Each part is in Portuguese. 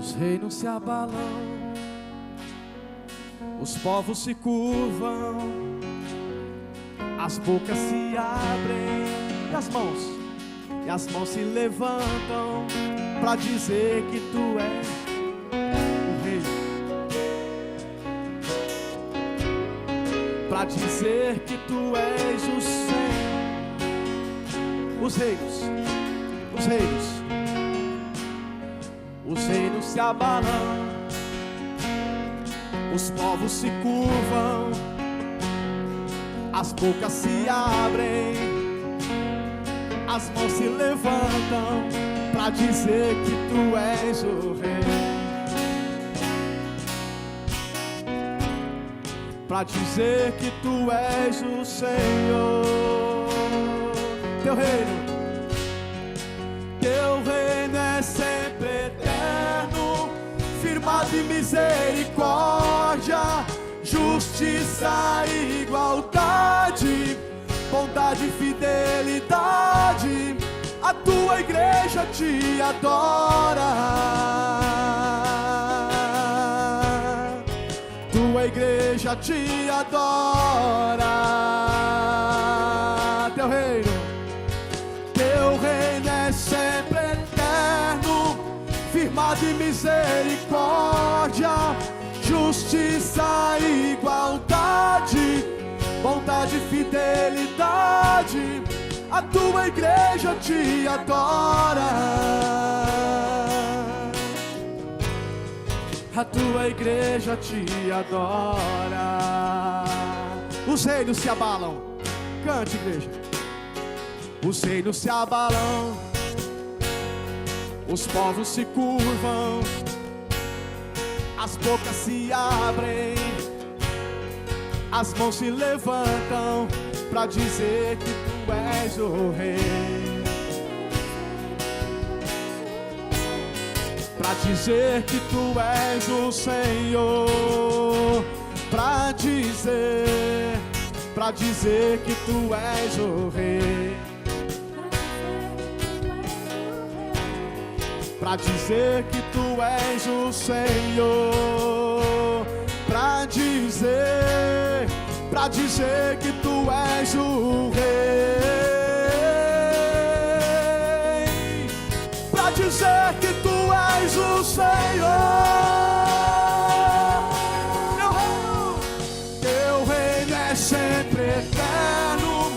Os reinos se abalam, os povos se curvam, as bocas se abrem e as mãos se levantam para dizer que tu és o rei, para dizer que tu és o Senhor. Os reinos se abalam, os povos se curvam, as bocas se abrem, as mãos se levantam para dizer que tu és o rei, para dizer que tu és o Senhor. Teu reino é sempre eterno, firmado em misericórdia, justiça e igualdade, bondade e fidelidade. A tua igreja te adora, tua igreja te adora. Teu reino é sempre eterno, firmado em misericórdia, justiça e igualdade, bondade e fidelidade. A tua igreja te adora, a tua igreja te adora. Os reinos se abalam, cante, igreja. Os reinos se abalam, os povos se curvam, as bocas se abrem, as mãos se levantam para dizer que tu és o rei, para dizer que tu és o Senhor, para dizer que tu és o rei, para dizer que tu és o Senhor, para dizer que tu és o rei, para dizer que tu és o Senhor. Teu reino é sempre eterno,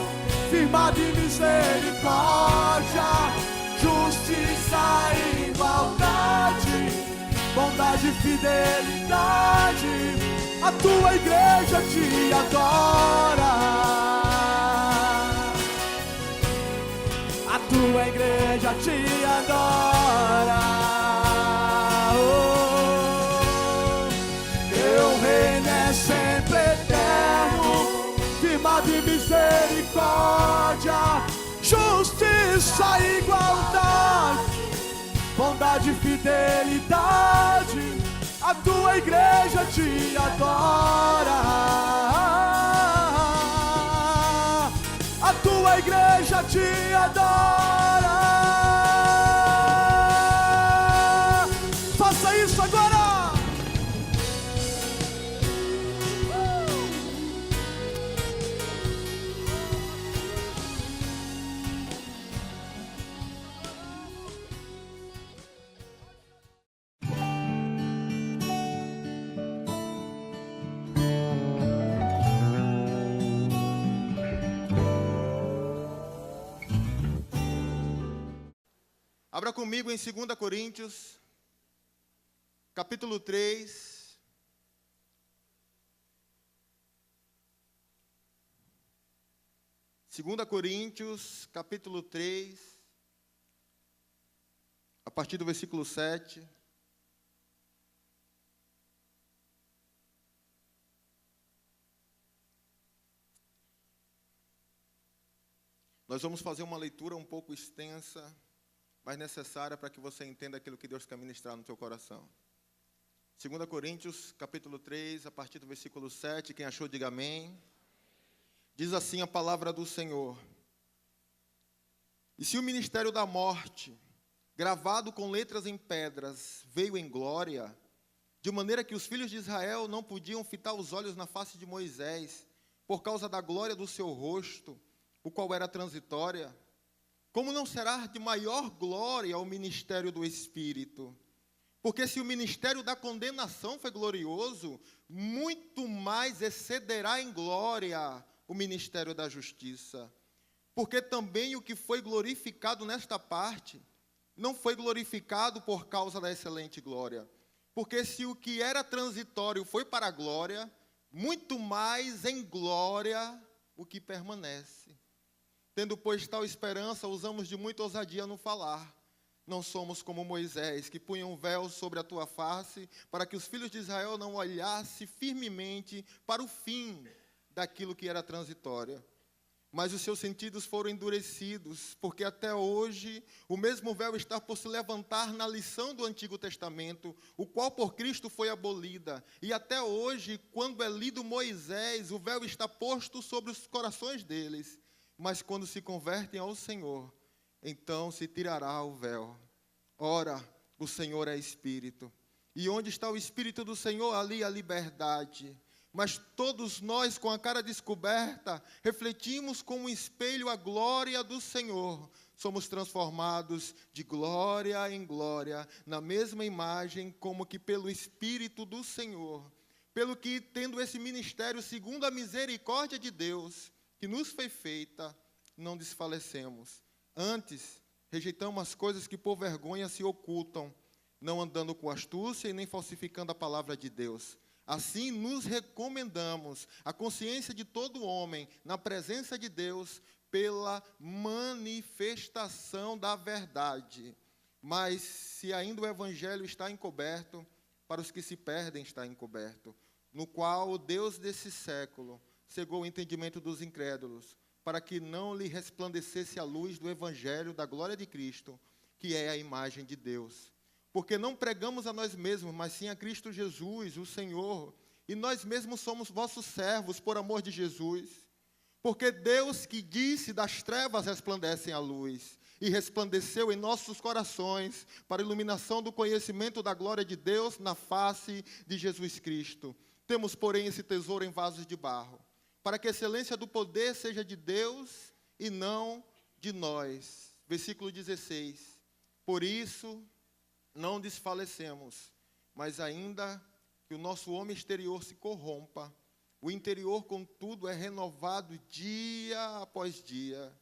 firmado em misericórdia, justiça e igualdade, bondade e fidelidade. A tua igreja te adora, a tua igreja te adora. Oh, teu reino é sempre eterno, firmado em misericórdia, justiça e igualdade, bondade e fidelidade. A tua igreja te adora, a tua igreja te adora. Faça isso agora. Abra comigo em 2 Coríntios, capítulo 3. Segunda Coríntios, capítulo 3, a partir do versículo 7. Nós vamos fazer uma leitura um pouco extensa, mas necessária para que você entenda aquilo que Deus quer ministrar no teu coração. 2 Coríntios, capítulo 3, a partir do versículo 7, quem achou, diga amém. Diz assim a palavra do Senhor: E se o ministério da morte gravado com letras em pedras, veio em glória, de maneira que os filhos de Israel não podiam fitar os olhos na face de Moisés, por causa da glória do seu rosto, o qual era transitória, como não será de maior glória o ministério do Espírito? Porque se o ministério da condenação foi glorioso, muito mais excederá em glória o ministério da justiça. Porque também o que foi glorificado nesta parte, não foi glorificado por causa da excelente glória. Porque se o que era transitório foi para a glória, muito mais em glória o que permanece. Tendo, pois, tal esperança, usamos de muita ousadia no falar. Não somos como Moisés, que punha um véu sobre a tua face, para que os filhos de Israel não olhassem firmemente para o fim daquilo que era transitório. Mas os seus sentidos foram endurecidos, porque até hoje o mesmo véu está por se levantar na lição do Antigo Testamento, o qual por Cristo foi abolida. E até hoje, quando é lido Moisés, o véu está posto sobre os corações deles. Mas quando se convertem ao Senhor, então se tirará o véu. Ora, o Senhor é Espírito. E onde está o Espírito do Senhor, ali a liberdade. Mas todos nós, com a cara descoberta, refletimos como um espelho a glória do Senhor. Somos transformados de glória em glória, na mesma imagem, como que pelo Espírito do Senhor. Pelo que, tendo esse ministério, segundo a misericórdia de Deus, que nos foi feita, não desfalecemos. Antes, rejeitamos as coisas que por vergonha se ocultam, não andando com astúcia e nem falsificando a palavra de Deus. Assim, nos recomendamos a consciência de todo homem, na presença de Deus, pela manifestação da verdade. Mas, se ainda o Evangelho está encoberto, para os que se perdem está encoberto, no qual o Deus desse século cegou o entendimento dos incrédulos, para que não lhe resplandecesse a luz do Evangelho da glória de Cristo, que é a imagem de Deus. Porque não pregamos a nós mesmos, mas sim a Cristo Jesus, o Senhor, e nós mesmos somos vossos servos por amor de Jesus. Porque Deus que disse, das trevas resplandecem a luz, e resplandeceu em nossos corações, para a iluminação do conhecimento da glória de Deus na face de Jesus Cristo. Temos, porém, esse tesouro em vasos de barro, para que a excelência do poder seja de Deus e não de nós. Versículo 16. Por isso, não desfalecemos, mas ainda que o nosso homem exterior se corrompa, o interior, contudo, é renovado dia após dia,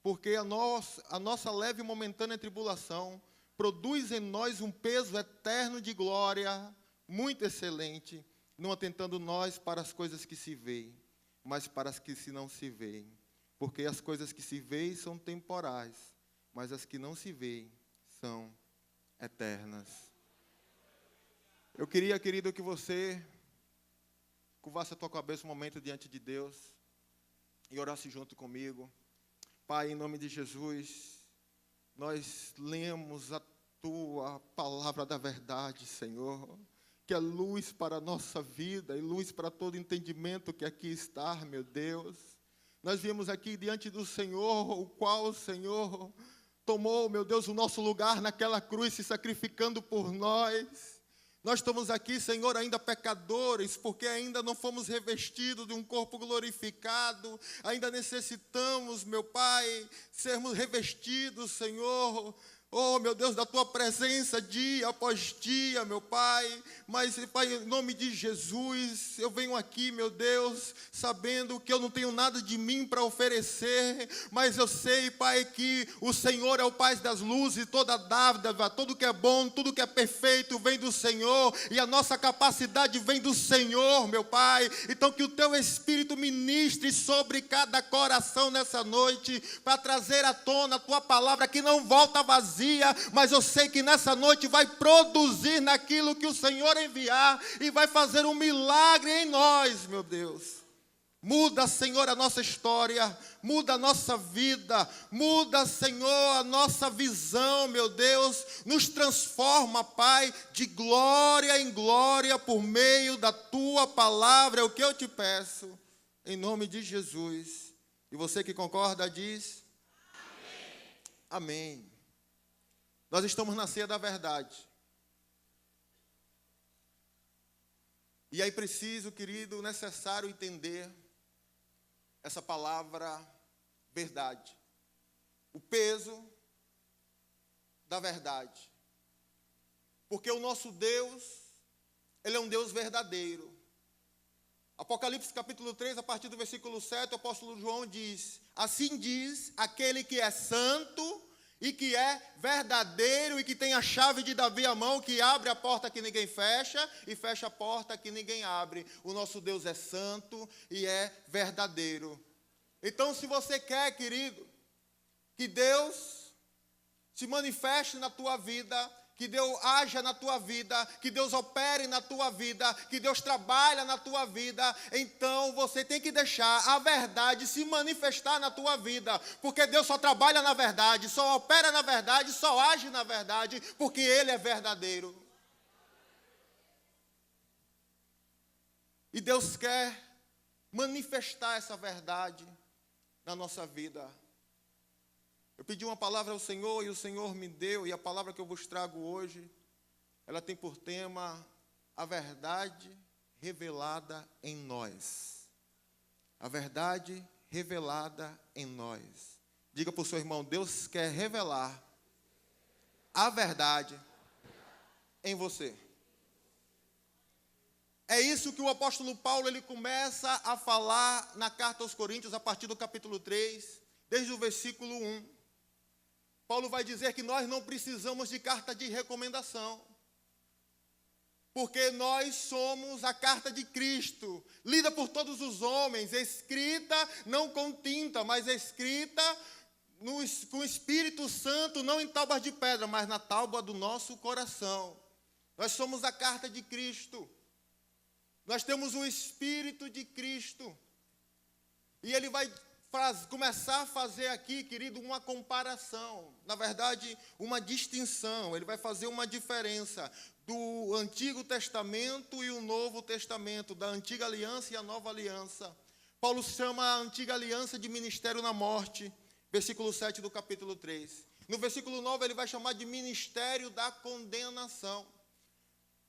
porque a nossa leve e momentânea tribulação produz em nós um peso eterno de glória, muito excelente, não atentando nós para as coisas que se veem, mas para as que se não se veem. Porque as coisas que se veem são temporais, mas as que não se veem são eternas. Eu queria, querido, que você curvasse a tua cabeça um momento diante de Deus e orasse junto comigo. Pai, em nome de Jesus, nós lemos a tua palavra da verdade, Senhor, que é luz para a nossa vida e luz para todo entendimento que aqui está, meu Deus. Nós viemos aqui diante do Senhor, o qual, Senhor, tomou, meu Deus, o nosso lugar naquela cruz, se sacrificando por nós. Nós estamos aqui, Senhor, ainda pecadores, porque ainda não fomos revestidos de um corpo glorificado, ainda necessitamos, meu Pai, sermos revestidos, Senhor, oh, meu Deus, da Tua presença dia após dia, meu Pai. Mas, Pai, em nome de Jesus, eu venho aqui, meu Deus, sabendo que eu não tenho nada de mim para oferecer, mas eu sei, Pai, que o Senhor é o Pai das luzes, toda dádiva, tudo que é bom, tudo que é perfeito vem do Senhor, e a nossa capacidade vem do Senhor, meu Pai. Então, que o Teu Espírito ministre sobre cada coração nessa noite, para trazer à tona a Tua palavra, que não volta vazia, mas eu sei que nessa noite vai produzir naquilo que o Senhor enviar e vai fazer um milagre em nós, meu Deus. Muda, Senhor, a nossa história, muda a nossa vida, muda, Senhor, a nossa visão, meu Deus. Nos transforma, Pai, de glória em glória por meio da Tua palavra, é o que eu te peço, em nome de Jesus. E você que concorda diz? Amém. Amém. Nós estamos na ceia da verdade. E aí preciso, querido, necessário entender essa palavra verdade. O peso da verdade. Porque o nosso Deus, Ele é um Deus verdadeiro. Apocalipse capítulo 3, a partir do versículo 7, o apóstolo João diz: assim diz aquele que é santo e que é verdadeiro e que tem a chave de Davi à mão, que abre a porta que ninguém fecha e fecha a porta que ninguém abre. O nosso Deus é santo e é verdadeiro. Então, se você quer, querido, que Deus se manifeste na tua vida, que Deus haja na tua vida, que Deus opere na tua vida, que Deus trabalhe na tua vida, então você tem que deixar a verdade se manifestar na tua vida, porque Deus só trabalha na verdade, só opera na verdade, só age na verdade, porque Ele é verdadeiro. E Deus quer manifestar essa verdade na nossa vida. Eu pedi uma palavra ao Senhor e o Senhor me deu, e a palavra que eu vos trago hoje, ela tem por tema a verdade revelada em nós. A verdade revelada em nós. Diga para o seu irmão: Deus quer revelar a verdade em você. É isso que o apóstolo Paulo ele começa a falar na carta aos Coríntios, a partir do capítulo 3, desde o versículo 1. Paulo vai dizer que nós não precisamos de carta de recomendação, porque nós somos a carta de Cristo, lida por todos os homens, escrita não com tinta, mas escrita com o Espírito Santo, não em tábuas de pedra, mas na tábua do nosso coração. Nós somos a carta de Cristo, nós temos o Espírito de Cristo, e Ele vai começar a fazer aqui, querido, uma comparação, na verdade, uma distinção. Ele vai fazer uma diferença do Antigo Testamento e o Novo Testamento, da Antiga Aliança e a Nova Aliança. Paulo chama a Antiga Aliança de ministério na morte, versículo 7 do capítulo 3. No versículo 9, ele vai chamar de ministério da condenação.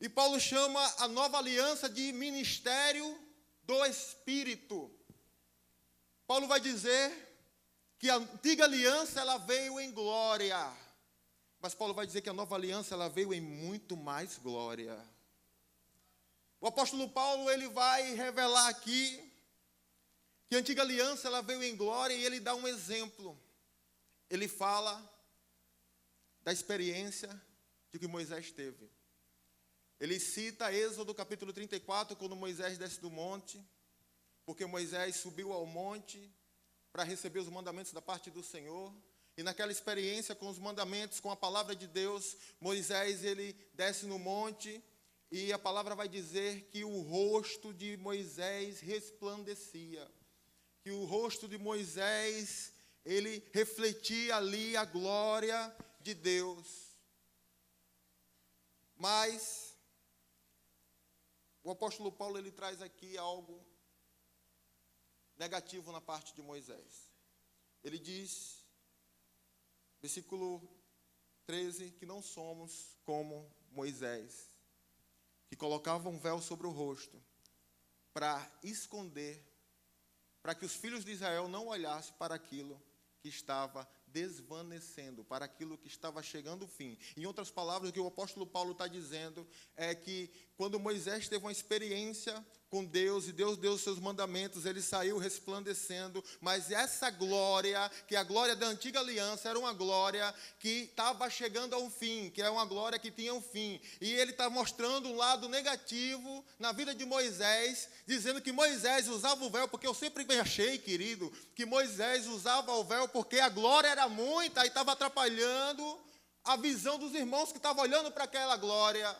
E Paulo chama a Nova Aliança de ministério do Espírito. Paulo vai dizer que a antiga aliança ela veio em glória, mas Paulo vai dizer que a nova aliança ela veio em muito mais glória. O apóstolo Paulo ele vai revelar aqui que a antiga aliança ela veio em glória e ele dá um exemplo. Ele fala da experiência de que Moisés teve. Ele cita Êxodo capítulo 34, quando Moisés desce do monte, porque Moisés subiu ao monte para receber os mandamentos da parte do Senhor. E naquela experiência com os mandamentos, com a palavra de Deus, Moisés ele desce no monte e a palavra vai dizer que o rosto de Moisés resplandecia. Que o rosto de Moisés, ele refletia ali a glória de Deus. Mas o apóstolo Paulo ele traz aqui algo negativo na parte de Moisés. Ele diz, versículo 13, que não somos como Moisés, que colocava um véu sobre o rosto para esconder, para que os filhos de Israel não olhassem para aquilo que estava desvanecendo, para aquilo que estava chegando ao fim. Em outras palavras, o que o apóstolo Paulo está dizendo é que quando Moisés teve uma experiência com Deus, e Deus deu os seus mandamentos, ele saiu resplandecendo, mas essa glória, que é a glória da antiga aliança, era uma glória que estava chegando ao fim, que é uma glória que tinha um fim, e ele está mostrando um lado negativo na vida de Moisés, dizendo que Moisés usava o véu, porque eu sempre achei, querido, que Moisés usava o véu porque a glória era muita, e estava atrapalhando a visão dos irmãos que estavam olhando para aquela glória.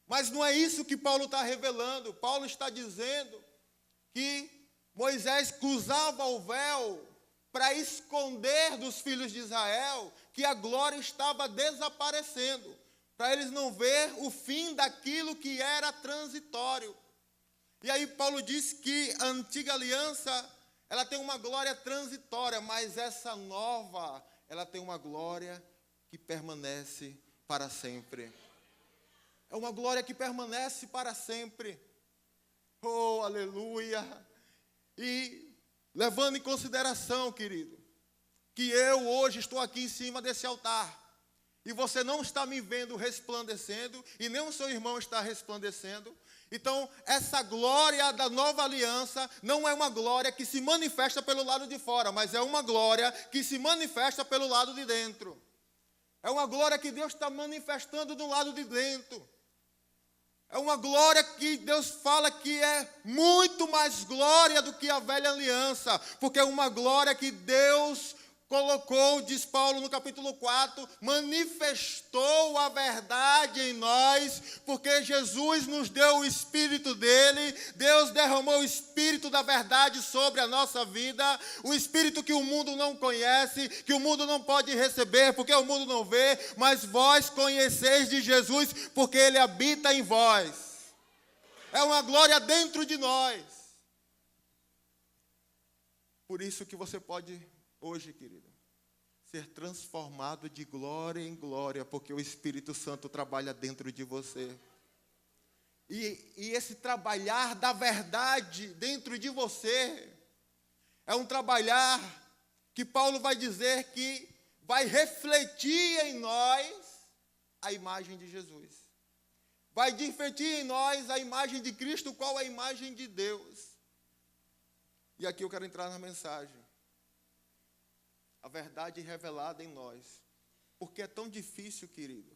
Mas não é isso que Paulo está revelando. Paulo está dizendo que Moisés usava o véu para esconder dos filhos de Israel que a glória estava desaparecendo, para eles não ver o fim daquilo que era transitório. E aí Paulo diz que a antiga aliança, ela tem uma glória transitória, mas essa nova, ela tem uma glória que permanece para sempre. É uma glória que permanece para sempre. Oh, aleluia! E levando em consideração, querido, que eu hoje estou aqui em cima desse altar, e você não está me vendo resplandecendo, e nem o seu irmão está resplandecendo. Então, essa glória da nova aliança não é uma glória que se manifesta pelo lado de fora, mas é uma glória que se manifesta pelo lado de dentro. É uma glória que Deus está manifestando do lado de dentro. É uma glória que Deus fala que é muito mais glória do que a velha aliança, porque é uma glória que Deus colocou, diz Paulo no capítulo 4, manifestou a verdade em nós, porque Jesus nos deu o Espírito dele, Deus derramou o Espírito da verdade sobre a nossa vida, o Espírito que o mundo não conhece, que o mundo não pode receber, porque o mundo não vê, mas vós conheceis de Jesus, porque ele habita em vós. É uma glória dentro de nós. Por isso que você pode hoje, querido, ser transformado de glória em glória, porque o Espírito Santo trabalha dentro de você. E esse trabalhar da verdade dentro de você é um trabalhar que Paulo vai dizer que vai refletir em nós a imagem de Jesus. Vai refletir em nós a imagem de Cristo, qual é a imagem de Deus. E aqui eu quero entrar na mensagem. A verdade revelada em nós. Porque é tão difícil, querido,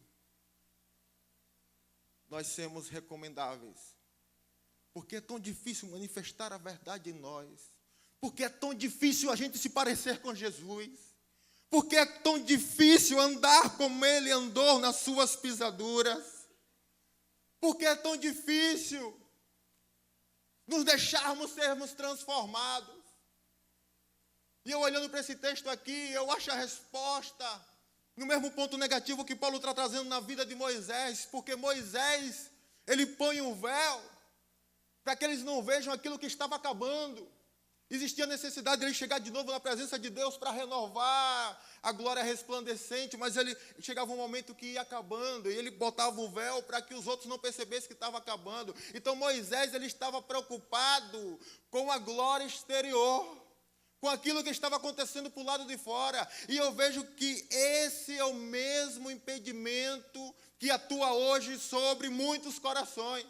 nós sermos recomendáveis. Porque é tão difícil manifestar a verdade em nós. Porque é tão difícil a gente se parecer com Jesus. Porque é tão difícil andar como Ele andou nas suas pisaduras. Porque é tão difícil nos deixarmos sermos transformados. E eu olhando para esse texto aqui, eu acho a resposta no mesmo ponto negativo que Paulo está trazendo na vida de Moisés, porque Moisés, ele põe um véu para que eles não vejam aquilo que estava acabando. Existia necessidade de ele chegar de novo na presença de Deus para renovar a glória resplandecente, mas ele chegava um momento que ia acabando, e ele botava o véu para que os outros não percebessem que estava acabando. Então Moisés, ele estava preocupado com a glória exterior, com aquilo que estava acontecendo para o lado de fora. E eu vejo que esse é o mesmo impedimento que atua hoje sobre muitos corações.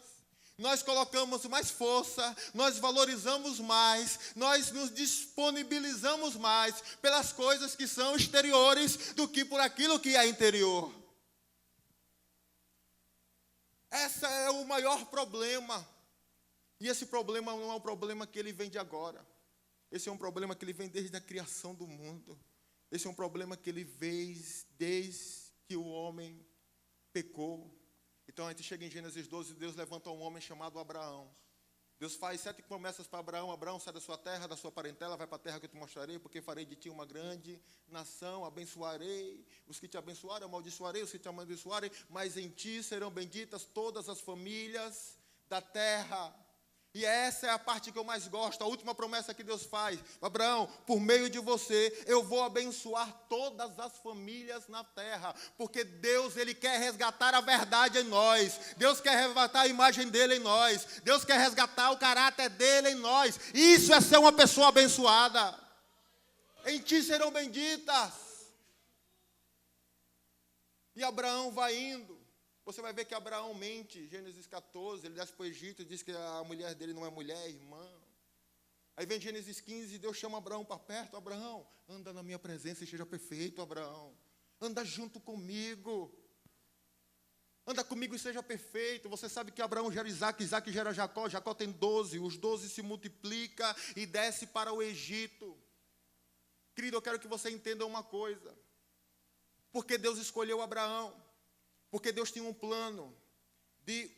Nós colocamos mais força, nós valorizamos mais, nós nos disponibilizamos mais pelas coisas que são exteriores do que por aquilo que é interior. Esse é o maior problema. E esse problema não é um problema que ele vem de agora. Esse é um problema que ele vem desde a criação do mundo. Esse é um problema que ele veio desde que o homem pecou. Então a gente chega em Gênesis 12, Deus levanta um homem chamado Abraão. Deus faz 7 promessas para Abraão. Abraão, sai da sua terra, da sua parentela, vai para a terra que eu te mostrarei, porque farei de ti uma grande nação, abençoarei os que te abençoarem, amaldiçoarei os que te amaldiçoarem, mas em ti serão benditas todas as famílias da terra. E essa é a parte que eu mais gosto, a última promessa que Deus faz. Abraão, por meio de você, eu vou abençoar todas as famílias na terra. Porque Deus, Ele quer resgatar a verdade em nós. Deus quer resgatar a imagem dEle em nós. Deus quer resgatar o caráter dEle em nós. Isso é ser uma pessoa abençoada. Em ti serão benditas. E Abraão vai indo. Você vai ver que Abraão mente, Gênesis 14, ele desce para o Egito e diz que a mulher dele não é mulher, é irmã. Aí vem Gênesis 15, Deus chama Abraão para perto. Abraão, anda na minha presença e seja perfeito, Abraão. Anda junto comigo. Anda comigo e seja perfeito. Você sabe que Abraão gera Isaac, Isaac gera Jacó, Jacó tem 12. Os 12 se multiplicam e desce para o Egito. Querido, eu quero que você entenda uma coisa. Porque Deus escolheu Abraão. Porque Deus tinha um plano de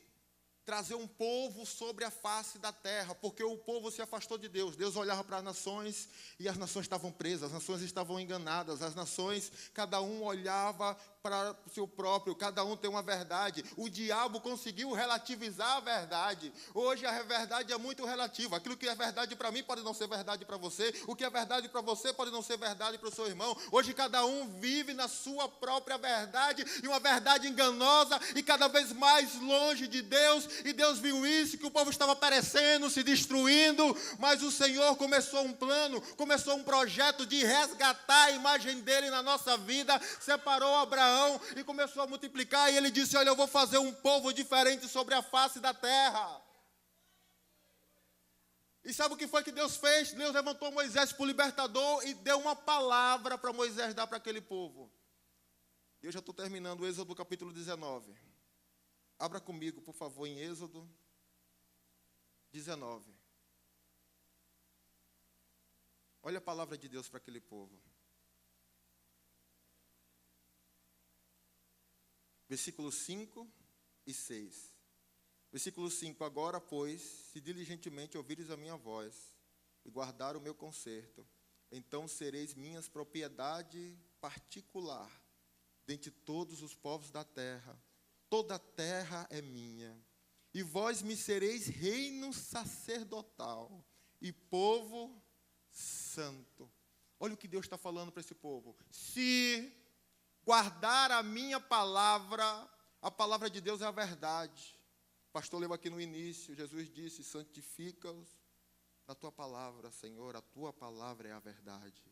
trazer um povo sobre a face da terra, porque o povo se afastou de Deus. Deus olhava para as nações e as nações estavam presas, as nações estavam enganadas, as nações, cada um olhava para o seu próprio, cada um tem uma verdade. O diabo conseguiu relativizar a verdade. Hoje a verdade é muito relativa. Aquilo que é verdade para mim pode não ser verdade para você. O que é verdade para você pode não ser verdade para o seu irmão. Hoje cada um vive na sua própria verdade, e uma verdade enganosa e cada vez mais longe de Deus. E Deus viu isso, que o povo estava perecendo, se destruindo, mas o Senhor começou um plano, começou um projeto de resgatar a imagem dele na nossa vida. Separou Abraão e começou a multiplicar, e ele disse: olha, eu vou fazer um povo diferente sobre a face da terra. E sabe o que foi que Deus fez? Deus levantou Moisés para o libertador e deu uma palavra para Moisés dar para aquele povo. Eu já estou terminando, Êxodo capítulo 19. Abra comigo, por favor, em Êxodo 19. Olha a palavra de Deus para aquele povo. Versículos 5 e 6. Versículo 5. Agora, pois, se diligentemente ouvires a minha voz e guardar o meu concerto, então sereis minhas propriedade particular dentre todos os povos da terra. Toda a terra é minha. E vós me sereis reino sacerdotal e povo santo. Olha o que Deus está falando para esse povo. Se guardar a minha palavra, a palavra de Deus é a verdade. O pastor leu aqui no início, Jesus disse: santifica-os na tua palavra, Senhor, a tua palavra é a verdade.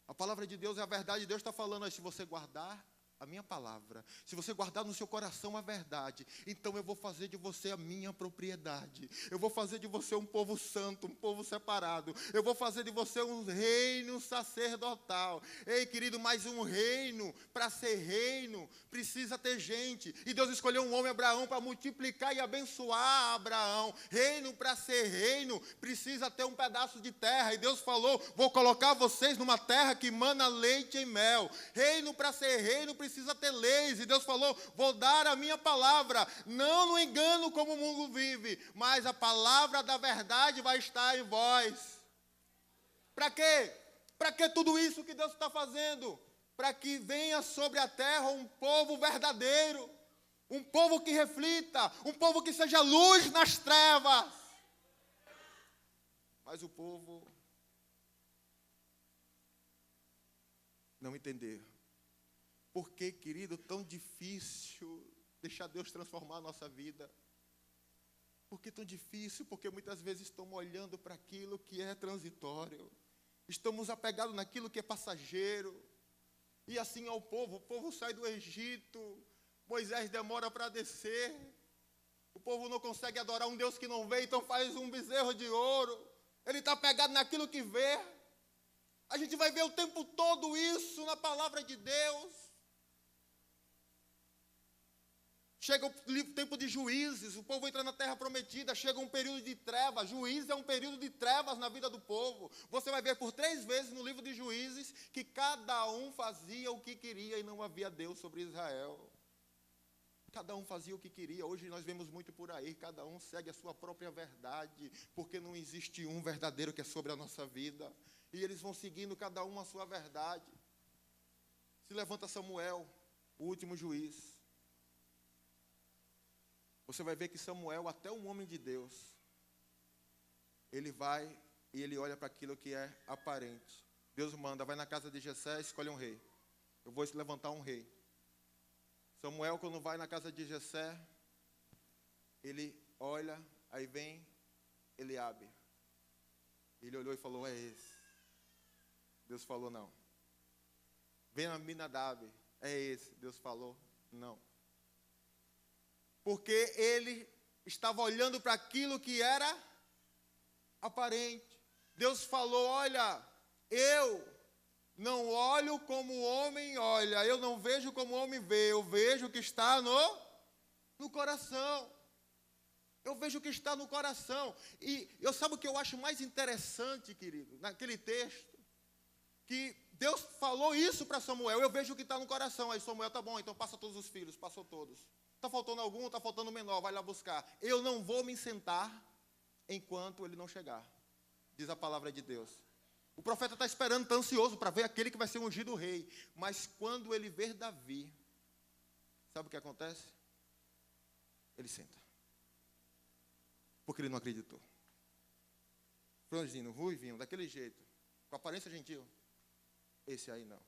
A palavra de Deus é a verdade. Deus está falando aí: se você guardar a minha palavra, se você guardar no seu coração a verdade, então eu vou fazer de você a minha propriedade. Eu vou fazer de você um povo santo, um povo separado. Eu vou fazer de você um reino sacerdotal. Ei, querido, mas um reino, para ser reino, precisa ter gente. E Deus escolheu um homem, Abraão, para multiplicar e abençoar Abraão. Reino, para ser reino, precisa ter um pedaço de terra. E Deus falou: vou colocar vocês numa terra que mana leite e mel. Reino, para ser reino, precisa ter leis. E Deus falou: vou dar a minha palavra, não no engano como o mundo vive, mas a palavra da verdade vai estar em vós. Para quê? Para que tudo isso que Deus está fazendo? Para que venha sobre a terra um povo verdadeiro, um povo que reflita, um povo que seja luz nas trevas. Mas o povo não entendeu. Por que, querido, tão difícil deixar Deus transformar a nossa vida? Por que tão difícil? Porque muitas vezes estamos olhando para aquilo que é transitório. Estamos apegados naquilo que é passageiro. E assim é o povo sai do Egito, Moisés demora para descer. O povo não consegue adorar um Deus que não vê, então faz um bezerro de ouro. Ele está apegado naquilo que vê. A gente vai ver o tempo todo isso na palavra de Deus. Chega o tempo de Juízes, o povo entra na terra prometida, chega um período de trevas. Juízes é um período de trevas na vida do povo. Você vai ver por 3 vezes no livro de Juízes que cada um fazia o que queria e não havia Deus sobre Israel. Cada um fazia o que queria. Hoje nós vemos muito por aí, cada um segue a sua própria verdade, porque não existe um verdadeiro que é sobre a nossa vida. E eles vão seguindo cada um a sua verdade. Se levanta Samuel, o último juiz. Você vai ver que Samuel, até um homem de Deus, ele vai e ele olha para aquilo que é aparente. Deus manda: vai na casa de Jessé, escolhe um rei. Eu vou levantar um rei. Samuel, quando vai na casa de Jessé, ele olha, aí vem Eliabe. Ele olhou e falou: é esse. Deus falou: não. Vem Aminadab, é esse. Deus falou: não. Porque ele estava olhando para aquilo que era aparente. Deus falou: olha, eu não olho como o homem olha, eu não vejo como o homem vê, eu vejo o que está no coração. Eu vejo o que está no coração. E eu sabe o que eu acho mais interessante, querido, naquele texto? Que Deus falou isso para Samuel: eu vejo o que está no coração. Aí Samuel: tá bom, então passa todos os filhos. Passou todos. Está faltando algum, está faltando o menor, vai lá buscar. Eu não vou me sentar enquanto ele não chegar, diz a palavra de Deus. O profeta está esperando, está ansioso para ver aquele que vai ser ungido rei. Mas quando ele ver Davi, Sabe o que acontece? Ele senta. Porque ele não acreditou. Franzino, ruivinho, daquele jeito, com aparência gentil. Esse aí não.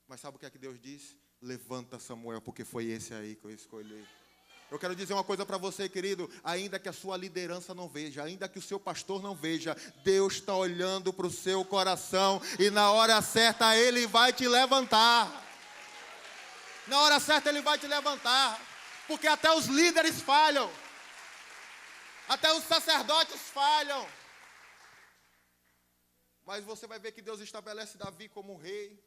Mas sabe o que é que Deus diz? Levanta, Samuel, porque foi esse aí que eu escolhi. Eu quero dizer uma coisa para você, querido. Ainda que a sua liderança não veja, ainda que o seu pastor não veja, Deus está olhando para o seu coração e na hora certa Ele vai te levantar. Na hora certa Ele vai te levantar. Porque até os líderes falham. Até os sacerdotes falham. Mas você vai ver que Deus estabelece Davi como rei.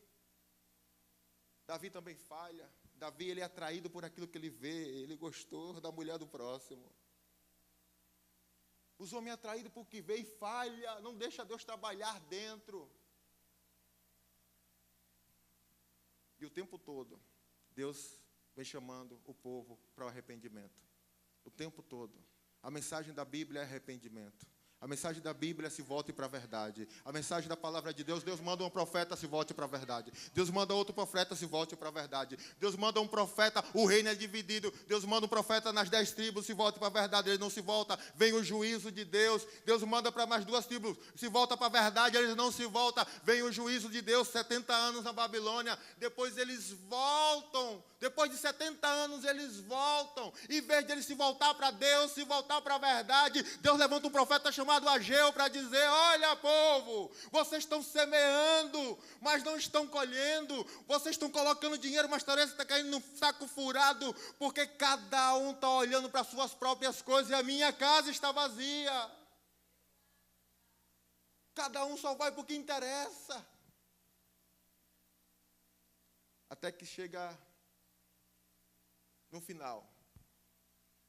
Davi também falha. Davi, ele é atraído por aquilo que ele vê. Ele gostou da mulher do próximo. Os homens atraídos por que vê e falha. Não deixa Deus trabalhar dentro. E o tempo todo, Deus vem chamando o povo para o arrependimento. O tempo todo. A mensagem da Bíblia é arrependimento. A mensagem da Bíblia é se volte para a verdade. A mensagem da palavra de Deus, Deus manda um profeta, se volte para a verdade. Deus manda outro profeta, se volte para a verdade. Deus manda um profeta, o reino é dividido. Deus manda um profeta nas 10 tribos, se volte para a verdade. Ele não se volta, vem o juízo de Deus. Deus manda para mais 2 tribos, se volta para a verdade. Eles não se voltam, vem o juízo de Deus. 70 anos na Babilônia, depois eles voltam. Depois de 70 anos eles voltam. Em vez de eles se voltar para Deus, se voltar para a verdade, Deus levanta um profeta chamado Ageu para dizer: olha, povo, vocês estão semeando, mas não estão colhendo. Vocês estão colocando dinheiro, mas talvez está caindo num saco furado, porque cada um está olhando para as suas próprias coisas e a minha casa está vazia. Cada um só vai para o que interessa. Até que chega no final,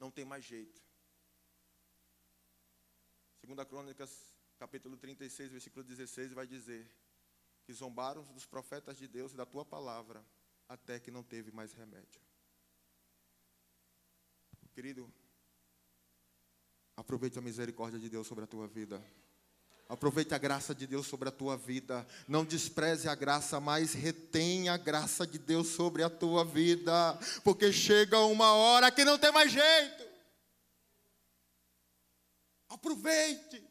não tem mais jeito. 2 Crônicas, capítulo 36, versículo 16, vai dizer que zombaram dos profetas de Deus e da tua palavra, até que não teve mais remédio. Querido, aproveite a misericórdia de Deus sobre a tua vida. Aproveite a graça de Deus sobre a tua vida. Não despreze a graça, mas retenha a graça de Deus sobre a tua vida. Porque chega uma hora que não tem mais jeito. Aproveite.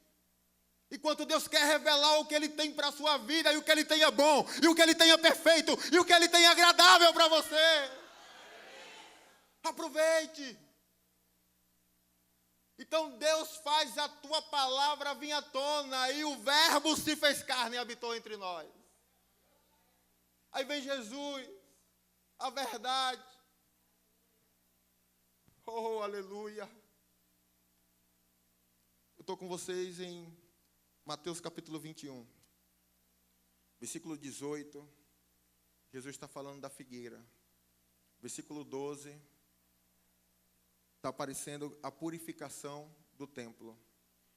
Enquanto Deus quer revelar o que Ele tem para a sua vida, e o que Ele tem é bom, e o que Ele tem é perfeito, e o que Ele tem é agradável para você. Aproveite. Então Deus faz a tua palavra vir à tona, e o verbo se fez carne e habitou entre nós. Aí vem Jesus, a verdade. Oh, aleluia. Eu estou com vocês em Mateus capítulo 21, versículo 18. Jesus está falando da figueira. Versículo 12. Está aparecendo a purificação do templo.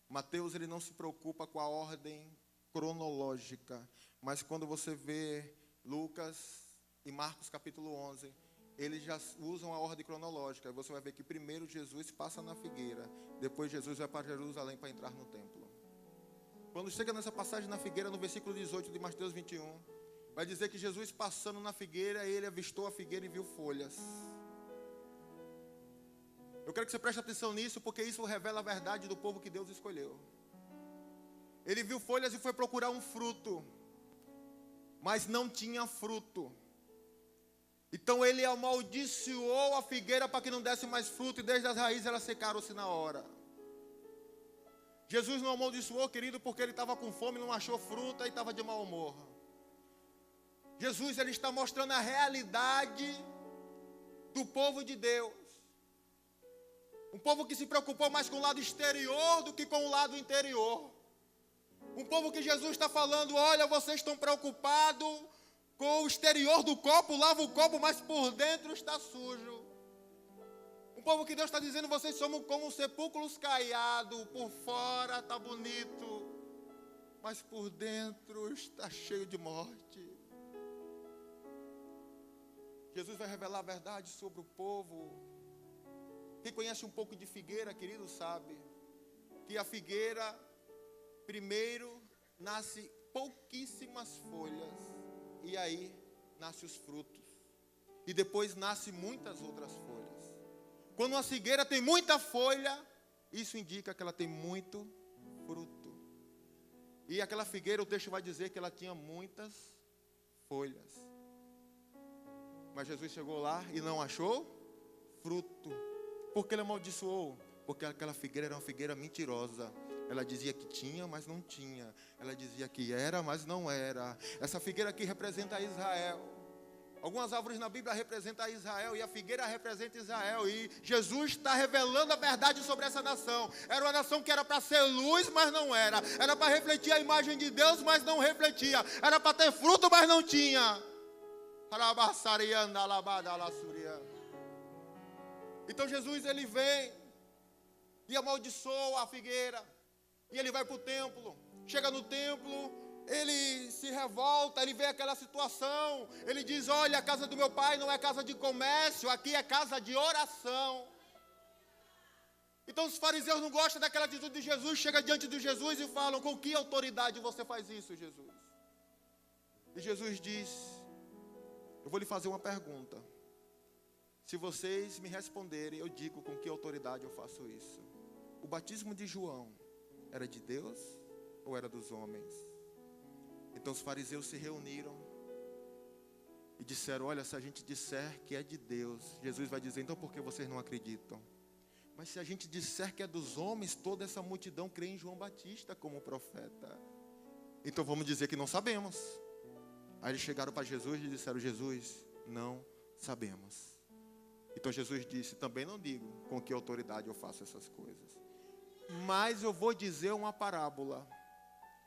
Mateus, ele não se preocupa com a ordem cronológica, mas quando você vê Lucas e Marcos capítulo 11, eles já usam a ordem cronológica. Você vai ver que primeiro Jesus passa na figueira, depois Jesus vai para Jerusalém para entrar no templo. Quando chega nessa passagem na figueira, no versículo 18 de Mateus 21, vai dizer que Jesus passando na figueira, ele avistou a figueira e viu folhas. Eu quero que você preste atenção nisso, porque isso revela a verdade do povo que Deus escolheu. Ele viu folhas e foi procurar um fruto, mas não tinha fruto. Então ele amaldiçoou a figueira para que não desse mais fruto, e desde as raízes elas secaram-se na hora. Jesus não amaldiçoou, querido, porque ele estava com fome, não achou fruta e estava de mau humor. Jesus, ele está mostrando a realidade do povo de Deus. Um povo que se preocupou mais com o lado exterior do que com o lado interior. Um povo que Jesus está falando: olha, vocês estão preocupados com o exterior do copo, lava o copo, mas por dentro está sujo. Um povo que Deus está dizendo: vocês somos como sepulcros caiados, por fora está bonito, mas por dentro está cheio de morte. Jesus vai revelar a verdade sobre o povo. Quem conhece um pouco de figueira, querido, sabe que a figueira, primeiro, nasce pouquíssimas folhas, e aí nascem os frutos. e depois nasce muitas outras folhas. Quando uma figueira tem muita folha, isso indica que ela tem muito fruto. E aquela figueira, o texto vai dizer que ela tinha muitas folhas. Mas Jesus chegou lá e não achou fruto. Por que ele amaldiçoou? Porque aquela figueira era uma figueira mentirosa. Ela dizia que tinha, mas não tinha. Ela dizia que era, mas não era. Essa figueira aqui representa Israel. Algumas árvores na Bíblia representam Israel e a figueira representa Israel. E Jesus está revelando a verdade sobre essa nação. Era uma nação que era para ser luz, mas não era. Era para refletir a imagem de Deus, mas não refletia. Era para ter fruto, mas não tinha. Então Jesus, ele vem e amaldiçoa a figueira. E ele vai para o templo. Chega no templo, ele se revolta, ele vê aquela situação. Ele diz, olha, a casa do meu pai não é casa de comércio, aqui é casa de oração. Então os fariseus não gostam daquela atitude de Jesus. Chega diante de Jesus e falam, com que autoridade você faz isso, Jesus? E Jesus diz, eu vou lhe fazer uma pergunta. Se vocês me responderem, eu digo com que autoridade eu faço isso. O batismo de João era de Deus ou era dos homens? Então os fariseus se reuniram e disseram, olha, se a gente disser que é de Deus, Jesus vai dizer, então por que vocês não acreditam? Mas se a gente disser que é dos homens, toda essa multidão crê em João Batista como profeta. Então vamos dizer que não sabemos. Aí eles chegaram para Jesus e disseram, Jesus, não sabemos. Então Jesus disse, também não digo com que autoridade eu faço essas coisas. Mas eu vou dizer uma parábola.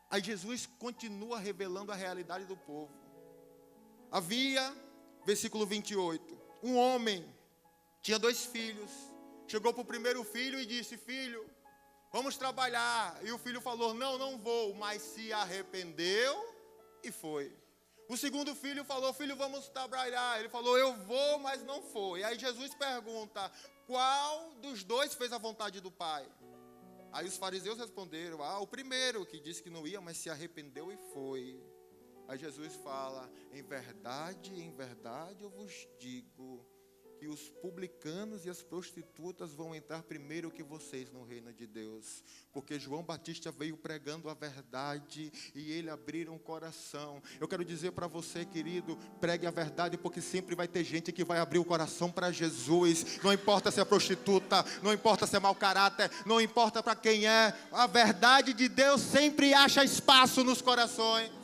Aí Jesus continua revelando a realidade do povo. Havia, versículo 28, um homem, tinha 2 filhos. Chegou para o primeiro filho e disse, filho, vamos trabalhar. E o filho falou, não vou, mas se arrependeu e foi. O segundo filho falou, filho, vamos trabalhar. Ele falou, eu vou, mas não foi. E aí Jesus pergunta, qual dos 2 fez a vontade do pai? Aí os fariseus responderam, o primeiro que disse que não ia, mas se arrependeu e foi. Aí Jesus fala, em verdade eu vos digo, que os publicanos e as prostitutas vão entrar primeiro que vocês no reino de Deus. Porque João Batista veio pregando a verdade e ele abriram o coração. Eu quero dizer para você, querido, pregue a verdade, porque sempre vai ter gente que vai abrir o coração para Jesus. Não importa se é prostituta, não importa se é mau caráter, não importa para quem é. A verdade de Deus sempre acha espaço nos corações.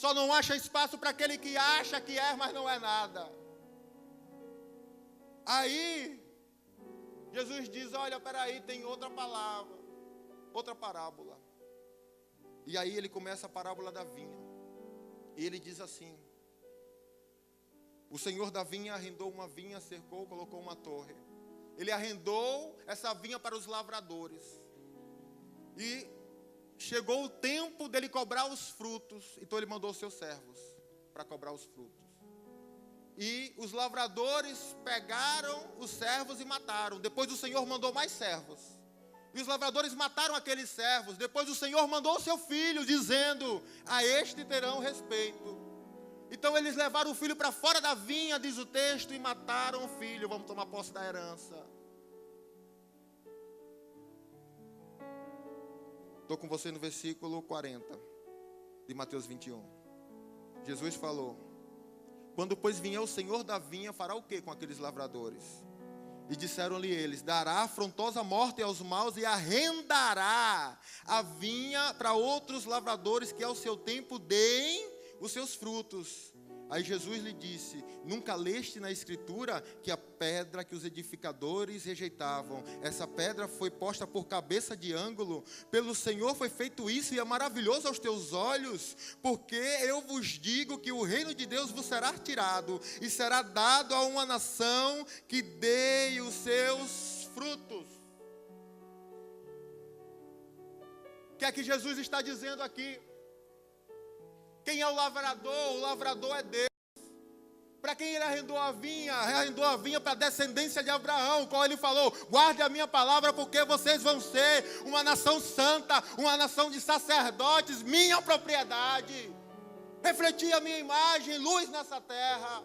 Só não acha espaço para aquele que acha que é, mas não é nada. Aí, Jesus diz, olha, peraí, tem outra palavra, outra parábola. E aí ele começa a parábola da vinha. E ele diz assim, o senhor da vinha arrendou uma vinha, cercou, colocou uma torre. Ele arrendou essa vinha para os lavradores. E chegou o tempo dele cobrar os frutos, então ele mandou os seus servos para cobrar os frutos. E os lavradores pegaram os servos e mataram. Depois o Senhor mandou mais servos. E os lavradores mataram aqueles servos. Depois o Senhor mandou o seu filho, dizendo, a este terão respeito. Então eles levaram o filho para fora da vinha, diz o texto, e mataram o filho. Vamos tomar posse da herança. Estou com você no versículo 40 de Mateus 21. Jesus falou, quando pois vier o Senhor da vinha, fará o que com aqueles lavradores? E disseram-lhe eles, dará afrontosa morte aos maus e arrendará a vinha para outros lavradores que ao seu tempo deem os seus frutos. Aí Jesus lhe disse, nunca leste na Escritura que a pedra que os edificadores rejeitavam, essa pedra foi posta por cabeça de ângulo? Pelo Senhor foi feito isso e é maravilhoso aos teus olhos, porque eu vos digo que o reino de Deus vos será tirado e será dado a uma nação que dê os seus frutos. O que é que Jesus está dizendo aqui? Quem é o lavrador? O lavrador é Deus. Para quem ele arrendou a vinha para a descendência de Abraão, qual ele falou, guarde a minha palavra, porque vocês vão ser uma nação santa, uma nação de sacerdotes, minha propriedade. refletir a minha imagem, luz nessa terra.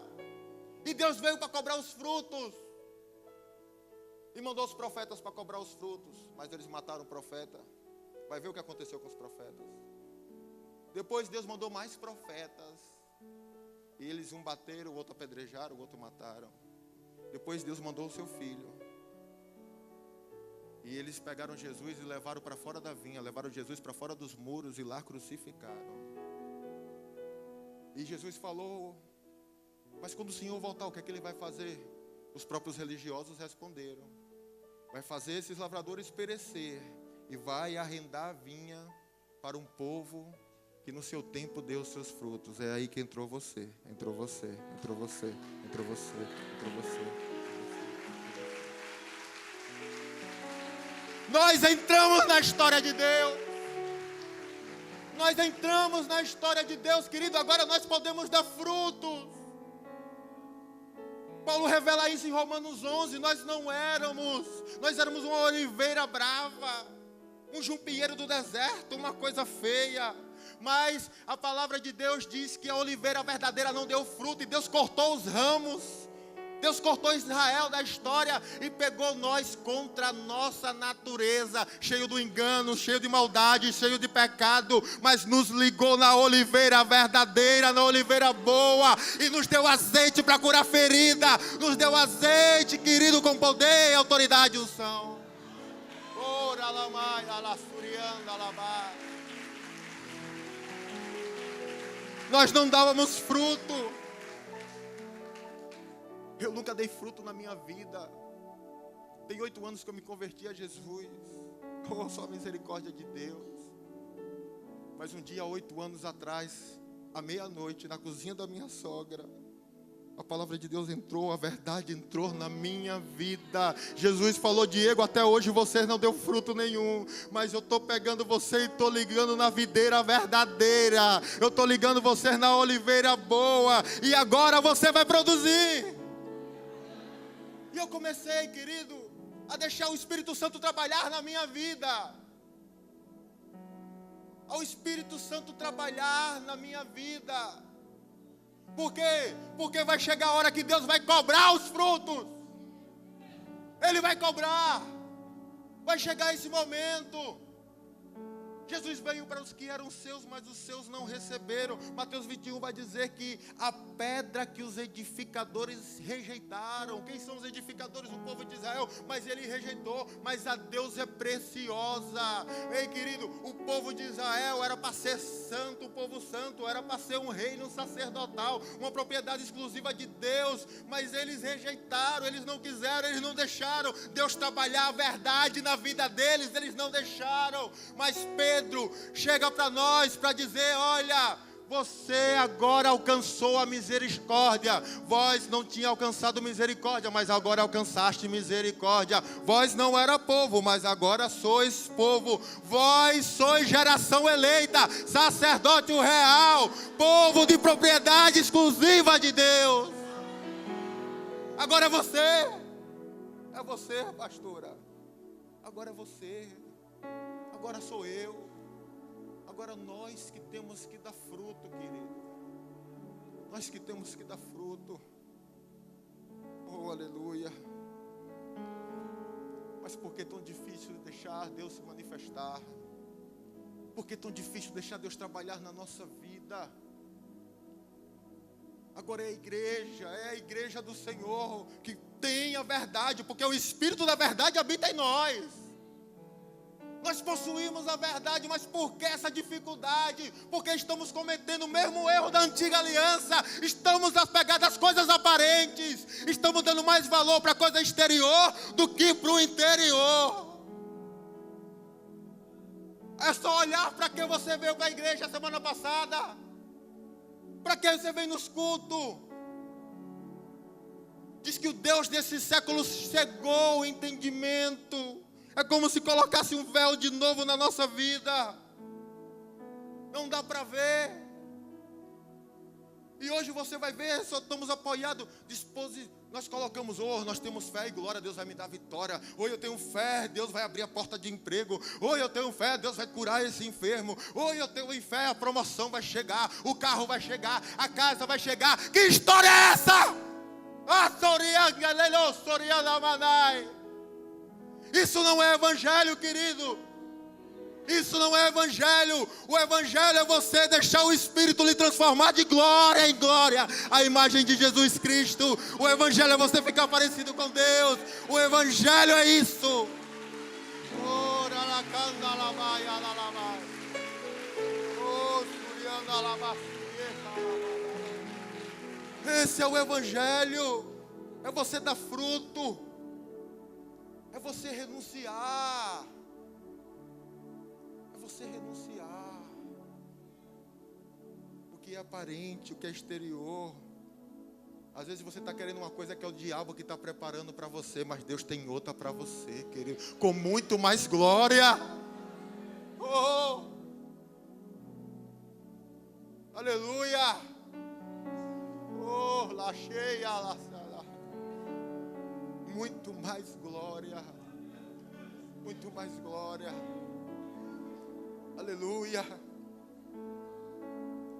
E Deus veio para cobrar os frutos. E mandou os profetas para cobrar os frutos. Mas eles mataram o profeta. Vai ver o que aconteceu com os profetas. Depois Deus mandou mais profetas. E eles, um bateram, o outro apedrejaram, o outro mataram. Depois Deus mandou o seu filho. E eles pegaram Jesus e levaram para fora da vinha. Levaram Jesus para fora dos muros e lá crucificaram. E Jesus falou: mas quando o Senhor voltar, o que é que Ele vai fazer? Os próprios religiosos responderam: vai fazer esses lavradores perecer e vai arrendar a vinha para um povo que no seu tempo deu os seus frutos. É aí que entrou você, entrou você, entrou você, entrou você, entrou você. Nós entramos na história de Deus. Nós entramos na história de Deus, querido. Agora nós podemos dar frutos. Paulo revela isso em Romanos 11. Nós éramos uma oliveira brava, um jumpieiro do deserto, uma coisa feia. Mas a palavra de Deus diz que a oliveira verdadeira não deu fruto, e Deus cortou os ramos. Deus cortou Israel da história e pegou nós contra a nossa natureza, cheio do engano, cheio de maldade, cheio de pecado, mas nos ligou na oliveira verdadeira, na oliveira boa, e nos deu azeite para curar ferida, nos deu azeite, querido, com poder, autoridade e unção. Ora lamai, alassurianda, alabai. Nós não dávamos fruto. Eu nunca dei fruto na minha vida. Tem 8 anos que eu me converti a Jesus. Oh, só a misericórdia de Deus. Mas um dia, 8 anos atrás, à meia-noite, na cozinha da minha sogra, a palavra de Deus entrou, a verdade entrou na minha vida. Jesus falou: Diego, até hoje você não deu fruto nenhum, mas eu estou pegando você e estou ligando na videira verdadeira. Eu estou ligando você na oliveira boa, e agora você vai produzir. E eu comecei, querido, a deixar o Espírito Santo trabalhar na minha vida. Ao Espírito Santo trabalhar na minha vida. Por quê? Porque vai chegar a hora que Deus vai cobrar os frutos. Ele vai cobrar. Vai chegar esse momento. Jesus veio para os que eram seus, mas os seus não receberam. Mateus 21 vai dizer que a pedra que os edificadores rejeitaram. Quem são os edificadores? O povo de Israel. Mas ele rejeitou. Mas a Deus é preciosa. Ei, querido, o povo de Israel era para ser santo. O povo santo era para ser um reino sacerdotal, uma propriedade exclusiva de Deus. Mas eles rejeitaram, eles não quiseram, eles não deixaram Deus trabalhar a verdade na vida deles. Eles não deixaram. Mas Pedro chega para nós para dizer: olha, você agora alcançou a misericórdia. Vós não tinha alcançado misericórdia, mas agora alcançaste misericórdia. Vós não era povo, mas agora sois povo. Vós sois geração eleita, sacerdócio real, povo de propriedade exclusiva de Deus. Agora é você, pastora. Agora é você. Agora sou eu. Agora nós que temos que dar fruto, querido. Nós que temos que dar fruto. Oh, aleluia. Mas por que é tão difícil deixar Deus se manifestar? Por que é tão difícil deixar Deus trabalhar na nossa vida? Agora é a igreja do Senhor que tem a verdade, porque o Espírito da verdade habita em nós. Nós possuímos a verdade, mas por que essa dificuldade? Porque estamos cometendo o mesmo erro da antiga aliança. Estamos apegados às coisas aparentes. Estamos dando mais valor para a coisa exterior do que para o interior. É só olhar para que você veio para a igreja semana passada. Para que você vem nos cultos. Diz que o Deus desse século cegou o entendimento. É como se colocasse um véu de novo na nossa vida. Não dá para ver. E hoje você vai ver, só estamos apoiados, nós colocamos, nós temos fé e glória, Deus vai me dar vitória. Hoje eu tenho fé, Deus vai abrir a porta de emprego. Hoje eu tenho fé, Deus vai curar esse enfermo. Hoje eu tenho fé, a promoção vai chegar, o carro vai chegar, a casa vai chegar. Que história é essa? Isso não é evangelho, querido. Isso não é evangelho. O evangelho é você deixar o Espírito lhe transformar de glória em glória a imagem de Jesus Cristo. O evangelho é você ficar parecido com Deus. O evangelho é isso. Esse é o evangelho. É você dar fruto. É você renunciar. Você renunciar o que é aparente, o que é exterior. Às vezes você está querendo uma coisa que é o diabo que está preparando para você, mas Deus tem outra para você, querido, com muito mais glória. Oh, aleluia. Oh, lá cheia, lá, muito mais glória, muito mais glória. Aleluia.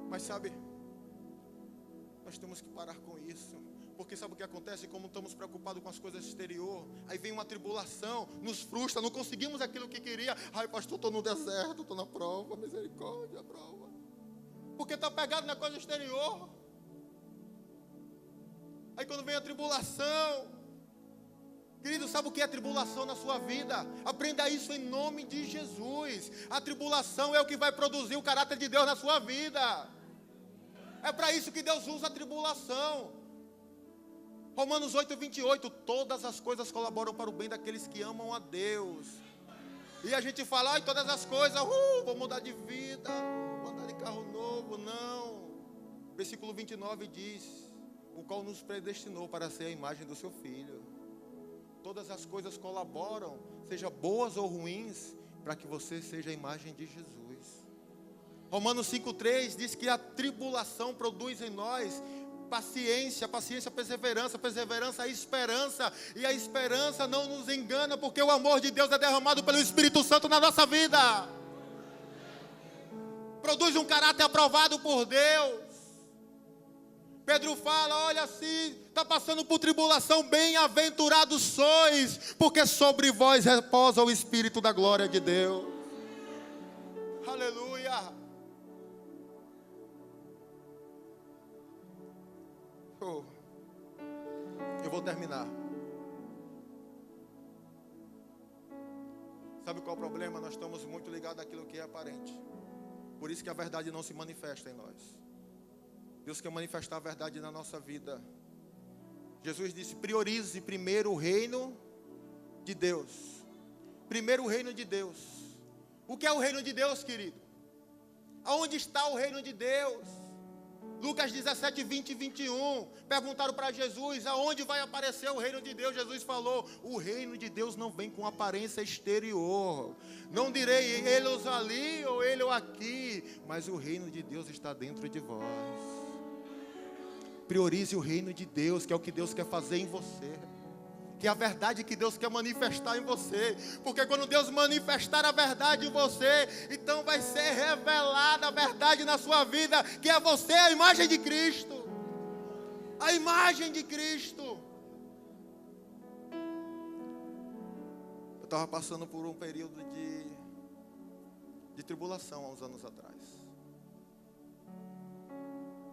Mas sabe, nós temos que parar com isso. Porque sabe o que acontece? Como estamos preocupados com as coisas exterior, aí vem uma tribulação, nos frustra, não conseguimos aquilo que queria. Ai, pastor, estou no deserto, estou na prova, misericórdia, prova. Porque está pegado na coisa exterior. Aí quando vem a tribulação, querido, sabe o que é tribulação na sua vida? Aprenda isso em nome de Jesus. A tribulação é o que vai produzir o caráter de Deus na sua vida. É para isso que Deus usa a tribulação. Romanos 8:28, todas as coisas colaboram para o bem daqueles que amam a Deus. E a gente fala, ai, todas as coisas, vou mudar de vida, vou andar de carro novo. Não. Versículo 29 diz, o qual nos predestinou para ser a imagem do seu Filho. Todas as coisas colaboram, seja boas ou ruins, para que você seja a imagem de Jesus. Romanos 5:3 diz que a tribulação produz em nós paciência, perseverança, a esperança. E a esperança não nos engana, porque o amor de Deus é derramado pelo Espírito Santo na nossa vida. Produz um caráter aprovado por Deus. Pedro fala, olha, se está passando por tribulação, bem-aventurados sois, porque sobre vós repousa o Espírito da glória de Deus. Aleluia. Eu vou terminar. Sabe qual é o problema? Nós estamos muito ligados àquilo que é aparente. Por isso que a verdade não se manifesta em nós. Deus quer manifestar a verdade na nossa vida. Jesus disse, priorize primeiro o reino de Deus. Primeiro o reino de Deus. O que é o reino de Deus, querido? Aonde está o reino de Deus? Lucas 17, 20 e 21. Perguntaram para Jesus, aonde vai aparecer o reino de Deus? Jesus falou, o reino de Deus não vem com aparência exterior. Não direi, ele ali ou ele aqui. Mas o reino de Deus está dentro de vós. Priorize o reino de Deus, que é o que Deus quer fazer em você. Que é a verdade que Deus quer manifestar em você. Porque quando Deus manifestar a verdade em você, então vai ser revelada a verdade na sua vida, que é você, a imagem de Cristo. A imagem de Cristo. Eu estava passando por um período de tribulação há uns anos atrás.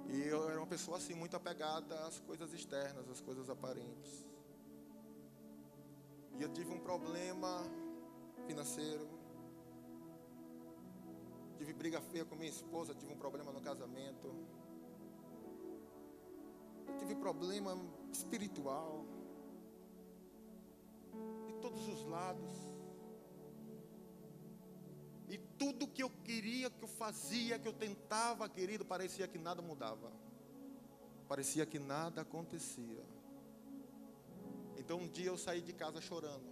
E eu era uma pessoa assim, muito apegada às coisas externas, às coisas aparentes. E eu tive um problema financeiro. Tive briga feia com minha esposa, tive um problema no casamento. Eu tive problema espiritual. De todos os lados. E tudo que eu queria, que eu fazia, que eu tentava, querido, parecia que nada mudava. Parecia que nada acontecia. Então um dia eu saí de casa chorando.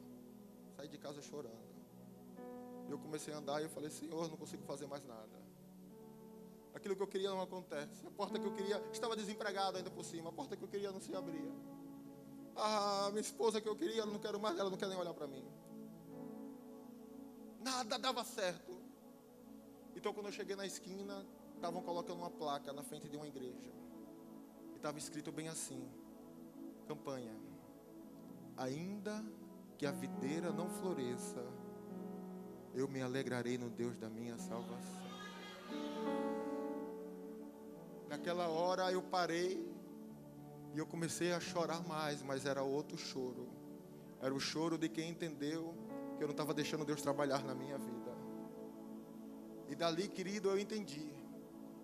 Eu comecei a andar e eu falei, Senhor, não consigo fazer mais nada. Aquilo que eu queria não acontece. A porta que eu queria, estava desempregado ainda por cima. A porta que eu queria não se abria. Minha esposa que eu queria, eu não quero mais, ela não quer nem olhar para mim. Nada dava certo. Então quando eu cheguei na esquina, estavam colocando uma placa na frente de uma igreja. E estava escrito bem assim: campanha: ainda que a videira não floresça, eu me alegrarei no Deus da minha salvação. Naquela hora eu parei e eu comecei a chorar mais, mas era outro choro. Era o choro de quem entendeu que eu não estava deixando Deus trabalhar na minha vida. E dali, querido, eu entendi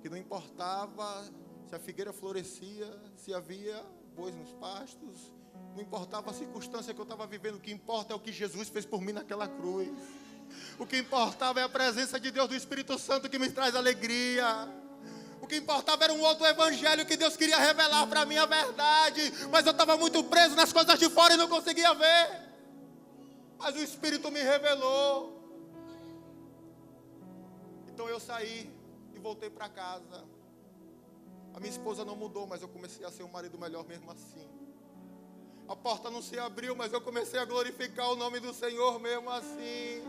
que não importava se a figueira florescia, se havia bois nos pastos, não importava a circunstância que eu estava vivendo. O que importa é o que Jesus fez por mim naquela cruz. O que importava é a presença de Deus, do Espírito Santo, que me traz alegria. O que importava era um outro evangelho que Deus queria revelar para mim, a verdade. Mas eu estava muito preso nas coisas de fora e não conseguia ver. Mas o Espírito me revelou. Então eu saí e voltei para casa. A minha esposa não mudou, mas eu comecei a ser um marido melhor mesmo assim. A porta não se abriu, mas eu comecei a glorificar o nome do Senhor mesmo assim.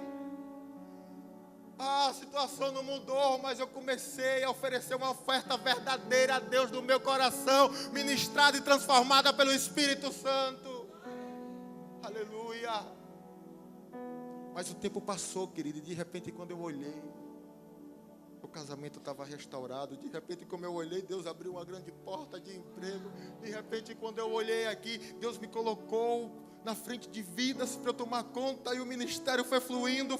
A situação não mudou, mas eu comecei a oferecer uma oferta verdadeira a Deus do meu coração, ministrada e transformada pelo Espírito Santo. Aleluia. Mas o tempo passou, querido, e de repente quando eu olhei, o casamento estava restaurado. De repente, como eu olhei, Deus abriu uma grande porta de emprego. De repente, quando eu olhei aqui, Deus me colocou na frente de vidas para eu tomar conta. E o ministério foi fluindo.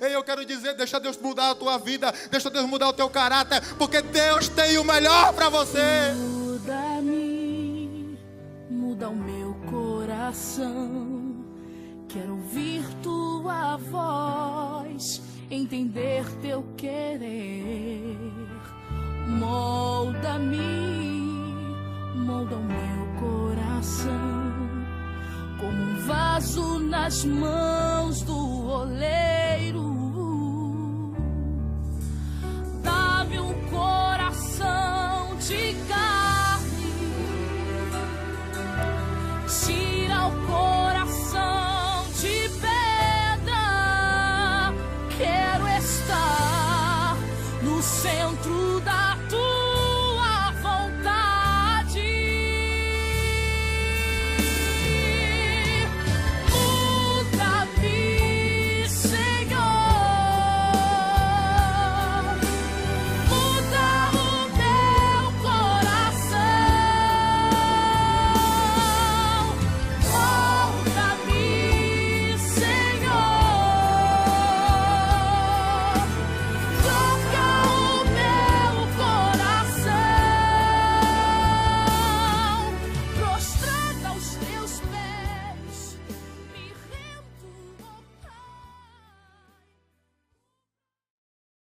E eu quero dizer, deixa Deus mudar a tua vida. Deixa Deus mudar o teu caráter. Porque Deus tem o melhor para você. Muda-me, muda o meu coração. Quero ouvir tua voz, entender teu querer. Molda-me, molda o meu coração, como um vaso nas mãos do oleiro.